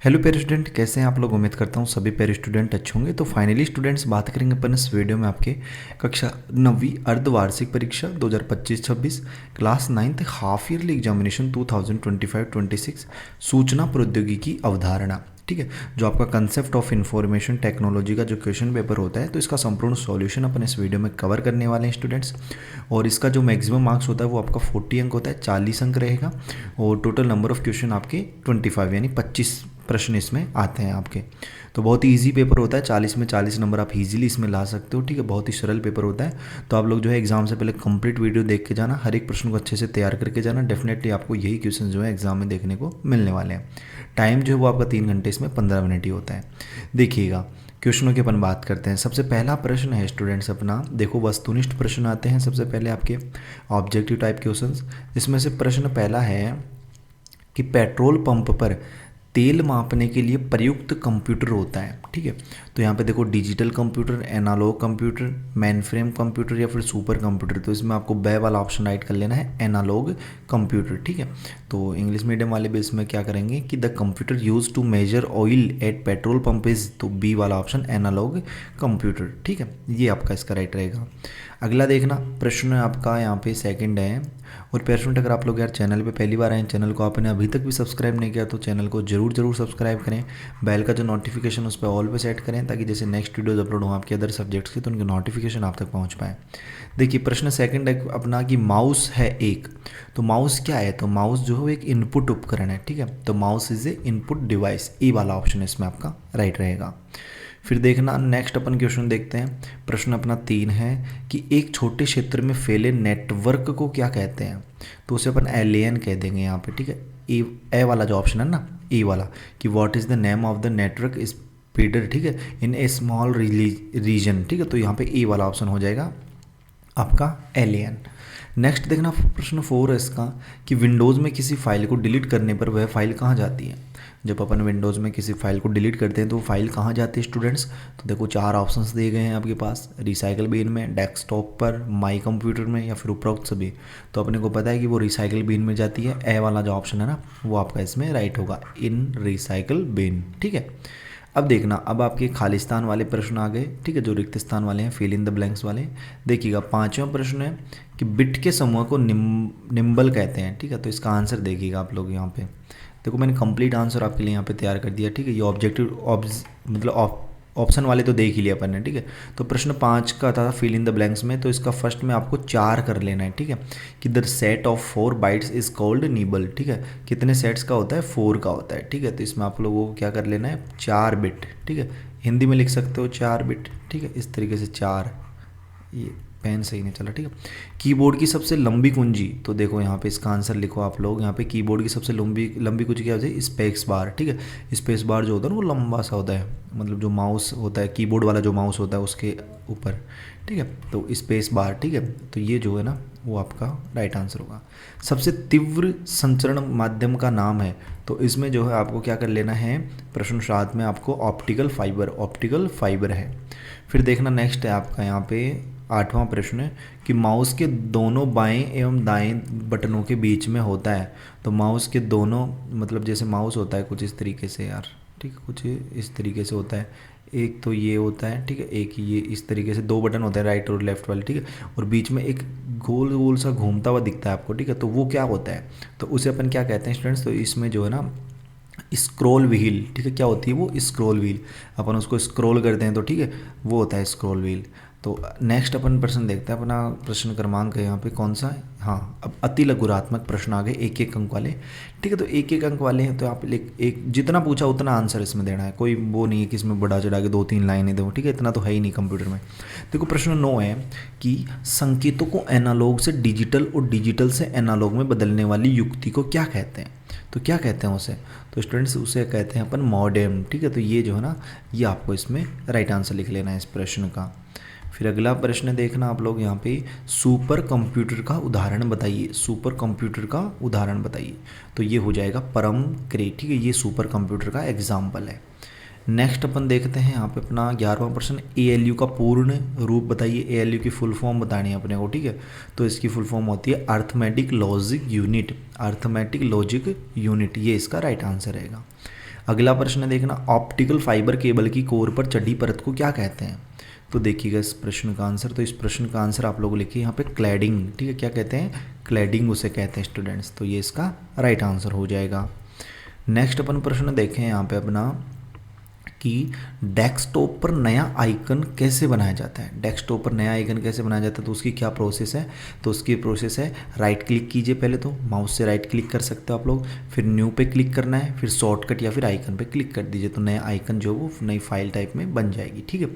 Hello pair student, कैसे हैं आप लोग। उम्मीद करता हूँ सभी पेयर स्टूडेंट अच्छे होंगे। तो फाइनली स्टूडेंट्स, बात करेंगे अपन इस वीडियो में आपके कक्षा 9वीं अर्धवार्षिक परीक्षा 2025-26 class 9th half yearly examination 2025-26 सूचना प्रौद्योगिकी अवधारणा। ठीक है, जो आपका कंसेप्ट ऑफ इंफॉर्मेशन टेक्नोलॉजी का जो क्वेश्चन पेपर होता है, तो इसका संपूर्ण सॉल्यूशन अपन इस वीडियो में कवर करने वाले हैं स्टूडेंट्स। और इसका जो मैक्सिमम मार्क्स होता है वो आपका 40 अंक होता है, 40 अंक रहेगा। और टोटल नंबर ऑफ क्वेश्चन आपके 25 यानी 25 प्रश्न इसमें आते हैं आपके। तो बहुत ही ईजी पेपर होता है, 40 में 40 नंबर आप इजीली इसमें ला सकते हो। ठीक है, बहुत ही सरल पेपर होता है। तो आप लोग जो है एग्जाम से पहले कंप्लीट वीडियो देख के जाना, हर एक प्रश्न को अच्छे से तैयार करके जाना। डेफिनेटली आपको यही क्वेश्चन जो है एग्जाम में देखने को मिलने वाले हैं। टाइम जो है वो आपका 3 घंटे, इसमें 15 मिनट ही होता है। देखिएगा, क्वेश्चनों की अपन बात करते हैं। सबसे पहला प्रश्न है स्टूडेंट्स अपना, देखो वस्तुनिष्ठ प्रश्न आते हैं सबसे पहले आपके ऑब्जेक्टिव टाइप क्वेश्चंस। इसमें से प्रश्न पहला है कि पेट्रोल पंप पर तेल मापने के लिए प्रयुक्त कंप्यूटर होता है। ठीक है, तो यहाँ पे देखो digital computer, analog computer, mainframe computer या फिर सुपर कंप्यूटर। तो इसमें आपको ब वाला ऑप्शन राइट कर लेना है, एनालॉग कंप्यूटर। ठीक है, तो इंग्लिश मीडियम वाले बेस में क्या करेंगे कि the computer use to measure oil at petrol pump is, तो बी वाला ऑप्शन एनालॉग कंप्यूटर। ठीक है, ये आपका इसका राइट रहेगा। अगला देखना प्रश्न आपका यहाँ पे सेकंड है। और पेरेंट, अगर आप लोग यार चैनल पे पहली बार आए, चैनल को आपने अभी तक भी सब्सक्राइब नहीं किया तो चैनल को जरूर सब्सक्राइब करें। बेल का जो नोटिफिकेशन उस पर ऑल पे सेट करें, ताकि जैसे नेक्स्ट वीडियोज अपलोड हो आपके अदर सब्जेक्ट्स की, तो उनकी नोटिफिकेशन आप तक पहुँच पाए। देखिए प्रश्न सेकंड है अपना कि माउस है एक। तो माउस क्या है, तो माउस जो है एक इनपुट उपकरण है। ठीक है, तो mouse is a input device, E वाला ऑप्शन इसमें आपका राइट रहेगा। फिर देखना नेक्स्ट अपन क्वेश्चन देखते हैं। प्रश्न अपना 3 है कि एक छोटे क्षेत्र में फैले नेटवर्क को क्या कहते हैं। तो उसे अपन एलियन कह देंगे यहाँ पे। ठीक है, ए वाला जो ऑप्शन है ना, ई वाला, कि what is the name of the network speeder. ठीक है, इन ए स्मॉल रीजन। ठीक है, तो यहाँ पे ए वाला ऑप्शन हो जाएगा आपका एलियन। नेक्स्ट देखना प्रश्न 4 है इसका कि विंडोज़ में किसी फाइल को डिलीट करने पर वह फाइल कहाँ जाती है। जब अपन विंडोज़ में किसी फाइल को डिलीट करते हैं तो वो फाइल कहाँ जाती है स्टूडेंट्स। तो देखो 4 ऑप्शंस दिए गए हैं आपके पास, रिसाइकल बिन में, डेस्कटॉप पर, माई कंप्यूटर में या फिर उपरोक्त सभी। तो अपने को पता है कि वो रिसाइकल बिन में जाती है। ए वाला जो ऑप्शन है ना वो आपका इसमें राइट होगा, इन रिसाइकल बिन। ठीक है, अब देखना, अब आपके खालिस्तान वाले प्रश्न आ गए। ठीक है, जो रिक्त स्थान वाले हैं, फिल इन द ब्लैंक्स वाले। देखिएगा 5वां प्रश्न है कि बिट के समूह को निम्बल कहते हैं। ठीक है, तो इसका आंसर देखिएगा आप लोग यहाँ पे। देखो मैंने कंप्लीट आंसर आपके लिए यहाँ पे तैयार कर दिया। ठीक है, ये ऑब्जेक्टिव मतलब ऑप्शन वाले तो देख ही लिया अपन ने। ठीक है, तो प्रश्न 5 का था फिल इन द ब्लैंक्स में, तो इसका फर्स्ट में आपको 4 कर लेना है। ठीक है, कि the set of 4 bytes is called nibble. ठीक है, कितने सेट्स का होता है, 4 का होता है। ठीक है, तो इसमें आप लोगों को क्या कर लेना है, 4 बिट। ठीक है, हिंदी में लिख सकते हो 4 बिट। ठीक है, इस तरीके से 4, ये पेन सही नहीं चला। ठीक है, कीबोर्ड की सबसे लंबी कुंजी। तो देखो यहाँ पे इसका आंसर लिखो आप लोग। यहाँ पे कीबोर्ड की सबसे लंबी कुंजी क्या होती है, स्पेस बार। ठीक है, स्पेस बार जो होता है ना वो लंबा सा होता है, मतलब जो माउस होता है, कीबोर्ड वाला जो माउस होता है उसके ऊपर। ठीक है, तो स्पेस बार। ठीक है, तो ये जो है ना वो आपका राइट आंसर होगा। सबसे तीव्र संचरण माध्यम का नाम है। तो इसमें जो है आपको क्या कर लेना है, प्रश्न 7 में आपको ऑप्टिकल फाइबर है। फिर देखना नेक्स्ट है आपका यहाँ पे 8वां प्रश्न है कि माउस के दोनों बाएं एवं दाएं बटनों के बीच में होता है। तो माउस के दोनों, मतलब जैसे माउस होता है कुछ इस तरीके से यार। ठीक है, कुछ इस तरीके से होता है। एक तो ये होता है, ठीक है, एक ये इस तरीके से 2 बटन होते हैं, राइट और लेफ्ट वाले। ठीक है, और बीच में एक गोल गोल सा घूमता हुआ दिखता है आपको। ठीक है, तो वो क्या होता है, तो उसे अपन क्या कहते हैं स्टूडेंट्स। तो इसमें जो है ना स्क्रॉल व्हील। ठीक है, क्या होती है वो, स्क्रॉल व्हील। अपन उसको स्क्रॉल करते हैं तो ठीक है, वो होता है स्क्रॉल व्हील। तो नेक्स्ट अपन प्रश्न देखते हैं, अपना प्रश्न क्रमांक है यहाँ पे कौन सा है, हाँ अब अति लघुरात्मक प्रश्न आ गए, 1-1 अंक वाले। ठीक है, तो 1-1 अंक वाले हैं, तो आप एक जितना पूछा उतना आंसर इसमें देना है। कोई वो नहीं है कि इसमें बढ़ा चढ़ा के 2-3 लाइनें दो। ठीक है, इतना तो है ही नहीं कंप्यूटर में। देखो प्रश्न 9 है कि संकेतों को एनालॉग से डिजिटल और डिजिटल से एनालॉग में बदलने वाली युक्ति को क्या कहते हैं। तो क्या कहते हैं उसे, तो स्टूडेंट्स उसे कहते हैं अपन मॉडेम। ठीक है, तो ये जो है ना ये आपको इसमें राइट आंसर लिख लेना है इस प्रश्न का। फिर अगला प्रश्न देखना आप लोग यहाँ पे, सुपर कंप्यूटर का उदाहरण बताइए। सुपर कंप्यूटर का उदाहरण बताइए, तो ये हो जाएगा परम क्रे। ठीक है, ये सुपर कंप्यूटर का एग्जाम्पल है। नेक्स्ट अपन देखते हैं यहाँ पे अपना 11वां प्रश्न, ALU का पूर्ण रूप बताइए। ALU की फुल फॉर्म बतानी है अपने को। ठीक है, तो इसकी फुल फॉर्म होती है arithmetic logic unit. Arithmetic logic unit, ये इसका राइट आंसर रहेगा। अगला प्रश्न देखना, ऑप्टिकल फाइबर केबल की कोर पर चढ़ी परत को क्या कहते हैं? तो देखिएगा इस प्रश्न का आंसर, तो इस प्रश्न का आंसर आप लोग लिखिए यहाँ पे क्लैडिंग, ठीक है, क्या कहते हैं? क्लैडिंग उसे कहते हैं स्टूडेंट्स, तो ये इसका राइट आंसर हो जाएगा। नेक्स्ट अपन प्रश्न देखें यहाँ पे अपना कि डेस्कटॉप पर नया आइकन कैसे बनाया जाता है? डेस्कटॉप पर नया आइकन कैसे बनाया जाता है, तो उसकी क्या प्रोसेस है? तो उसकी प्रोसेस है, राइट क्लिक कीजिए, पहले तो माउस से राइट क्लिक कर सकते हो आप लोग, फिर न्यू पे क्लिक करना है, फिर शॉर्टकट या फिर आइकन पे क्लिक कर दीजिए, तो नया आइकन जो वो नई फाइल टाइप में बन जाएगी, ठीक है।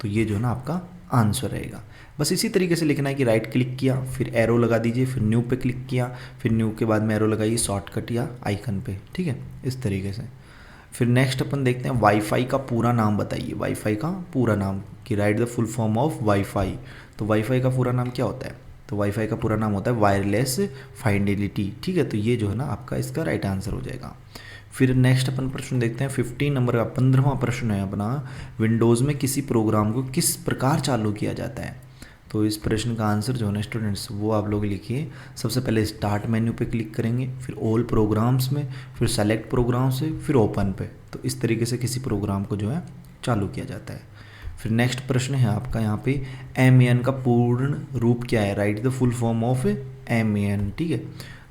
तो ये जो है ना आपका आंसर रहेगा। बस इसी तरीके से लिखना है कि राइट क्लिक किया, फिर एरो लगा दीजिए, फिर न्यू पे क्लिक किया, फिर न्यू के बाद में एरो लगाइए शॉर्टकट या आइकन पे, ठीक है, इस तरीके से। फिर नेक्स्ट अपन देखते हैं, वाईफाई का पूरा नाम बताइए। वाईफाई का पूरा नाम, कि right the full form of wifi. तो वाईफाई का पूरा नाम क्या होता है? तो वाईफाई का पूरा नाम होता है वायरलेस फाइडेलिटी, ठीक है। तो ये जो है ना आपका इसका राइट आंसर हो जाएगा। फिर नेक्स्ट अपन प्रश्न देखते हैं 15 नंबर का 15वां प्रश्न है अपना, विंडोज़ में किसी प्रोग्राम को किस प्रकार चालू किया जाता है? तो इस प्रश्न का आंसर जो है ना स्टूडेंट्स वो आप लोग लिखिए, सबसे पहले स्टार्ट मेन्यू पे क्लिक करेंगे, फिर ऑल प्रोग्राम्स में, फिर सेलेक्ट प्रोग्राम से, फिर ओपन पे। तो इस तरीके से किसी प्रोग्राम को जो है चालू किया जाता है। फिर नेक्स्ट प्रश्न है आपका यहाँ पे, MAN का पूर्ण रूप क्या है? Right the full form of MAN, ठीक है।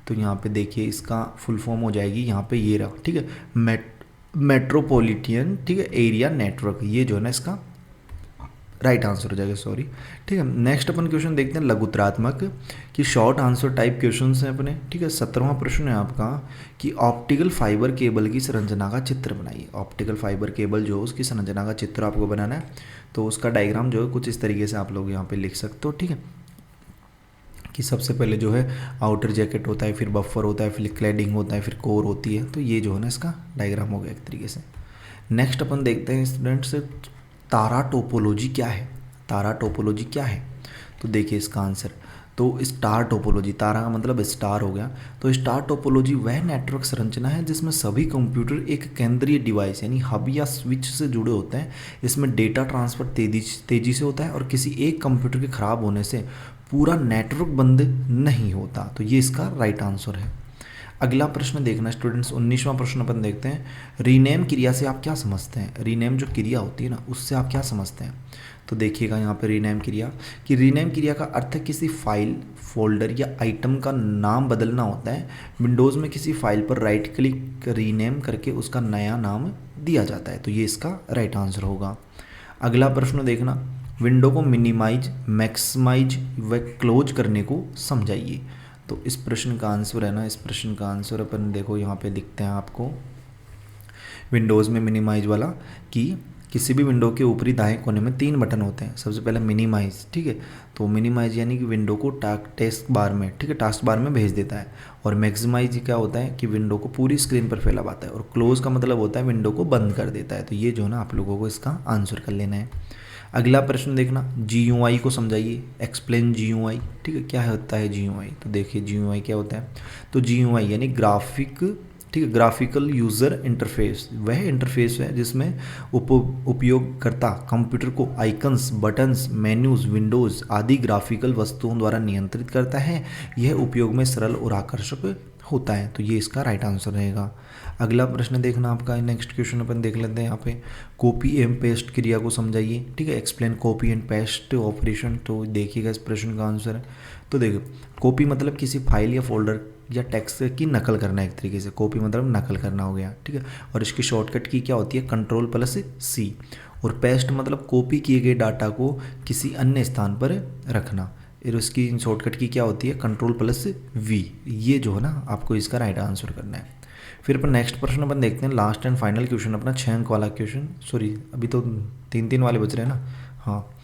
तो यहाँ पे देखिए इसका फुल फॉर्म हो जाएगी यहाँ पे ये रहा, ठीक है, मेट्रोपॉलिटन, ठीक है, एरिया नेटवर्क, ये जो है ना इसका राइट आंसर हो जाएगा, सॉरी, ठीक है। नेक्स्ट अपन क्वेश्चन देखते हैं लघुत्रात्मक कि शॉर्ट आंसर टाइप क्वेश्चन हैं अपने, ठीक है। 17वां प्रश्न है आपका कि ऑप्टिकल फाइबर केबल की संरचना का चित्र बनाइए। ऑप्टिकल फाइबर केबल जो उसकी संरचना का चित्र आपको बनाना है, तो उसका डायग्राम जो है कुछ इस तरीके से आप लोग यहाँ पे लिख सकते हो, ठीक है, कि सबसे पहले जो है आउटर जैकेट होता है, फिर बफर होता है, फिर क्लैडिंग होता है, फिर कोर होती है। तो ये जो है ना इसका डायग्राम हो गया एक तरीके से। नेक्स्ट अपन देखते हैं स्टूडेंट्स, तारा टोपोलॉजी क्या है? तारा टोपोलॉजी क्या है? तो देखिए इसका आंसर, तो स्टार टोपोलॉजी, तारा का मतलब स्टार हो गया, तो स्टार टोपोलॉजी वह नेटवर्क संरचना है जिसमें सभी कंप्यूटर एक केंद्रीय डिवाइस यानी हब या स्विच से जुड़े होते हैं। इसमें डेटा ट्रांसफर तेजी से होता है और किसी एक कंप्यूटर के खराब होने से पूरा नेटवर्क बंद नहीं होता। तो ये इसका राइट आंसर है। अगला प्रश्न देखना स्टूडेंट्स, 19वां प्रश्न अपन देखते हैं, रीनेम क्रिया से आप क्या समझते हैं? रीनेम जो क्रिया होती है ना उससे आप क्या समझते हैं? तो देखिएगा यहाँ पे रीनेम क्रिया, कि रीनेम क्रिया का अर्थ किसी फाइल, फोल्डर या आइटम का नाम बदलना होता है। विंडोज़ में किसी फाइल पर राइट क्लिक रीनेम करके उसका नया नाम दिया जाता है। तो ये इसका राइट आंसर होगा। अगला प्रश्न देखना, विंडो को मिनिमाइज, मैक्सिमाइज व क्लोज करने को समझाइए। तो इस प्रश्न का आंसर है ना, इस प्रश्न का आंसर अपन देखो यहाँ पे दिखते हैं आपको, विंडोज़ में मिनिमाइज वाला, कि किसी भी विंडो के ऊपरी दाएं कोने में 3 बटन होते हैं। सबसे पहले मिनिमाइज, ठीक है, तो मिनिमाइज यानी कि विंडो को टास्क बार में, ठीक है, टास्क बार में भेज देता है। और मैक्सिमाइज क्या होता है कि विंडो को पूरी स्क्रीन पर फैला पाता है। और क्लोज का मतलब होता है विंडो को बंद कर देता है। तो ये जो है ना आप लोगों को इसका आंसर कर लेना है। अगला प्रश्न देखना, GUI को समझाइए, एक्सप्लेन GUI, ठीक है, क्या होता है GUI? तो देखिए GUI क्या होता है, तो GUI यानी ग्राफिक, ठीक है, ग्राफिकल यूज़र इंटरफेस, वह इंटरफेस है जिसमें उपयोगकर्ता कंप्यूटर को आइकन्स, बटन्स, मेन्यूज, विंडोज़ आदि ग्राफिकल वस्तुओं द्वारा नियंत्रित करता है। यह उपयोग में सरल और आकर्षक होता है। तो ये इसका राइट आंसर रहेगा। अगला प्रश्न देखना आपका, नेक्स्ट क्वेश्चन अपन देख लेते हैं यहाँ पे, कॉपी एंड पेस्ट क्रिया को समझाइए, ठीक है, explain copy and paste operation. तो देखिएगा इस प्रश्न का आंसर है, तो देखो कॉपी मतलब किसी फाइल या फोल्डर या टेक्स्ट की नकल करना, एक तरीके से कॉपी मतलब नकल करना हो गया, ठीक है। और इसकी शॉर्टकट की क्या होती है, Ctrl+C। और पेस्ट मतलब कॉपी किए गए डाटा को किसी अन्य स्थान पर रखना। फिर उसकी शॉर्टकट की क्या होती है, Ctrl+V। ये जो है ना आपको इसका राइट आंसर करना है। फिर अपन नेक्स्ट प्रश्न अपन देखते हैं, लास्ट एंड फाइनल क्वेश्चन अपना 6 अंक वाला क्वेश्चन, सॉरी अभी तो 3-3 वाले बच रहे हैं ना, हाँ।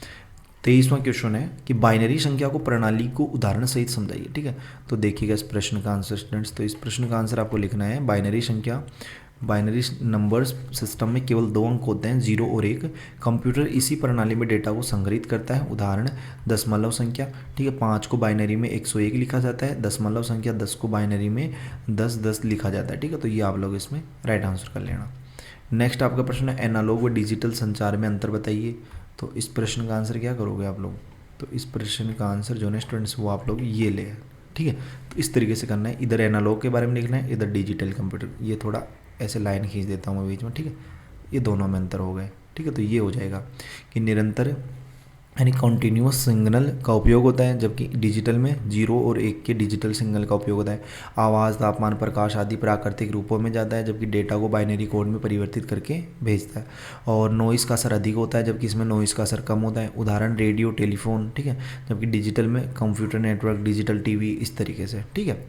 23वां क्वेश्चन है कि बाइनरी संख्या को प्रणाली को उदाहरण सहित समझाइए, ठीक है। तो देखिएगा इस प्रश्न का आंसर स्टूडेंट्स, तो इस प्रश्न का आंसर आपको लिखना है, बाइनरी संख्या, बाइनरी नंबर्स सिस्टम में केवल 2 अंक होते हैं, 0 और 1। कंप्यूटर इसी प्रणाली में डेटा को संग्रहित करता है। उदाहरण दशमलव संख्या, ठीक है, 5 को बाइनरी में 101 लिखा जाता है। दशमलव संख्या 10 को बाइनरी में 1010 लिखा जाता है, ठीक है। तो ये आप लोग इसमें राइट आंसर कर लेना। नेक्स्ट आपका प्रश्न है, एनालॉग व डिजिटल संचार में अंतर बताइए। तो इस प्रश्न का आंसर क्या करोगे आप लोग, तो इस प्रश्न का आंसर जो है स्टूडेंट्स वो आप लोग ये ले, ठीक है। तो इस तरीके से करना है, इधर एनालॉग के बारे में लिखना है, इधर डिजिटल कंप्यूटर, ये थोड़ा ऐसे लाइन खींच देता हूँ मैं बीच में, ठीक है। ये दोनों में अंतर हो गए, ठीक है। तो ये हो जाएगा कि निरंतर यानी कॉन्टीन्यूअस सिग्नल का उपयोग होता है, जबकि डिजिटल में 0 और 1 के डिजिटल सिग्नल का उपयोग होता है। आवाज़, तापमान, प्रकाश आदि प्राकृतिक रूपों में जाता है, जबकि डेटा को बाइनरी कोड में परिवर्तित करके भेजता है। और नॉइज़ का असर अधिक होता है, जबकि इसमें नॉइज़ का असर कम होता है। उदाहरण रेडियो, टेलीफोन, ठीक है। जबकि डिजिटल में कंप्यूटर नेटवर्क, डिजिटल टीवी, इस तरीके से, ठीक है।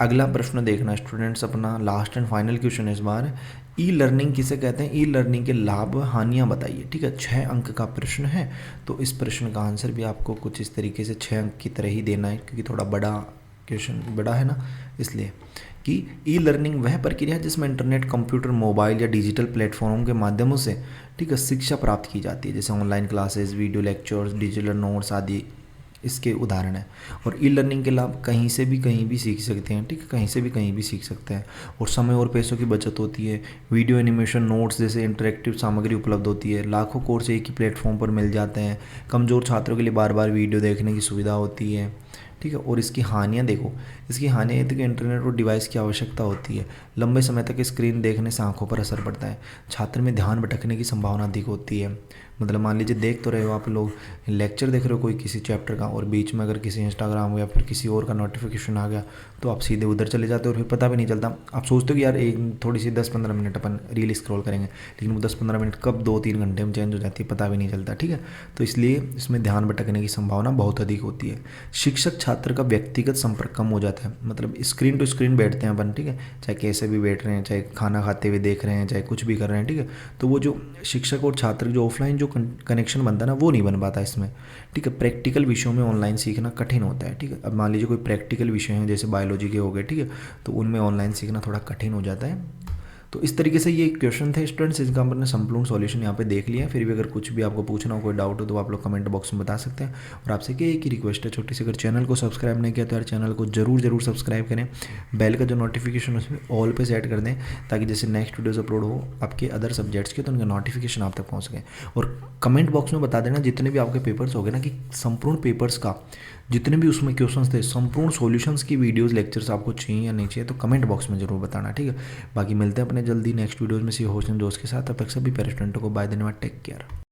अगला प्रश्न देखना स्टूडेंट्स अपना, लास्ट एंड फाइनल क्वेश्चन इस बार। ई लर्निंग किसे कहते हैं, ई लर्निंग के लाभ हानियाँ बताइए, ठीक है। 6 अंक का प्रश्न है, तो इस प्रश्न का आंसर भी आपको कुछ इस तरीके से 6 अंक की तरह ही देना है, क्योंकि थोड़ा बड़ा क्वेश्चन बड़ा है ना, इसलिए कि ई लर्निंग वह प्रक्रिया है जिसमें इंटरनेट, कंप्यूटर, मोबाइल या डिजिटल प्लेटफॉर्म के माध्यमों से, ठीक है, शिक्षा प्राप्त की जाती है, जैसे online classes, video lectures, digital notes आदि इसके उदाहरण है। और ई लर्निंग के लाभ कहीं से भी कहीं भी सीख सकते हैं, ठीक है, कहीं से भी कहीं भी सीख सकते हैं। और समय और पैसों की बचत होती है। वीडियो एनिमेशन, नोट्स जैसे इंटरेक्टिव सामग्री उपलब्ध होती है। लाखों कोर्स एक ही प्लेटफॉर्म पर मिल जाते हैं। कमज़ोर छात्रों के लिए बार बार वीडियो देखने की सुविधा होती है, ठीक है। और इसकी हानियाँ देखो, इसकी हानियाँ ये थी कि इंटरनेट और डिवाइस की आवश्यकता होती है। लंबे समय तक स्क्रीन देखने से आंखों पर असर पड़ता है। छात्र में ध्यान भटकने की संभावना अधिक होती है। मतलब मान लीजिए देख तो रहे हो आप लोग, लेक्चर देख रहे हो कोई किसी चैप्टर का, और बीच में अगर किसी इंस्टाग्राम या फिर किसी और का नोटिफिकेशन आ गया तो आप सीधे उधर चले जाते हो, और फिर पता भी नहीं चलता। आप सोचते हो कि यार एक थोड़ी सी 10-15 मिनट अपन रील स्क्रॉल करेंगे, लेकिन वो 10-15 मिनट कब 2-3 घंटे में चेंज हो जाती है, पता भी नहीं चलता, ठीक है। तो इसलिए इसमें ध्यान भटकने की संभावना बहुत अधिक होती है। शिक्षक छात्र का व्यक्तिगत संपर्क कम हो जाता है। मतलब स्क्रीन टू स्क्रीन बैठते हैं अपन, ठीक है, चाहे कैसे भी बैठ रहे हैं, चाहे खाना खाते हुए देख रहे हैं, चाहे कुछ भी कर रहे हैं, ठीक है। तो वो जो शिक्षक और छात्र जो ऑफलाइन जो कनेक्शन बनता है ना, वो नहीं बन पाता इसमें, ठीक है। प्रैक्टिकल विषयों में ऑनलाइन सीखना कठिन होता है, ठीक है। अब मान लीजिए कोई प्रैक्टिकल विषय हैं जैसे बायोलॉजी के हो गए, ठीक है, तो उनमें ऑनलाइन सीखना थोड़ा कठिन हो जाता है। तो इस तरीके से ये क्वेश्चन थे स्टूडेंट्स, इनका हमने संपूर्ण सॉल्यूशन यहाँ पे देख लिया है। फिर भी अगर कुछ भी आपको पूछना हो, कोई डाउट हो, तो आप लोग कमेंट बॉक्स में बता सकते हैं। और आपसे क्या एक ही रिक्वेस्ट है छोटी सी, अगर चैनल को सब्सक्राइब नहीं किया तो यार चैनल को जरूर सब्सक्राइब करें। बेल का जो नोटिफिकेशन उसमें ऑल पे सेट कर दें, ताकि जैसे नेक्स्ट वीडियोज़ अपलोड हो आपके अदर सब्जेक्ट्स के, तो उनका नोटिफिकेशन आप तक पहुँच सके। और कमेंट बॉक्स में बता देना जितने भी आपके पेपर्स हो गए ना, कि संपूर्ण पेपर्स का जितने भी उसमें क्वेश्चंस थे, संपूर्ण सॉल्यूशंस की वीडियोस लेक्चर्स आपको चाहिए या नहीं चाहिए, तो कमेंट बॉक्स में जरूर बताना, ठीक है। बाकी मिलते हैं अपने जल्दी नेक्स्ट वीडियोस में सी होस्ट एंड दोस्त के साथ। तब तक सभी पेरेंट्स को बाय, धन्यवाद, टेक केयर।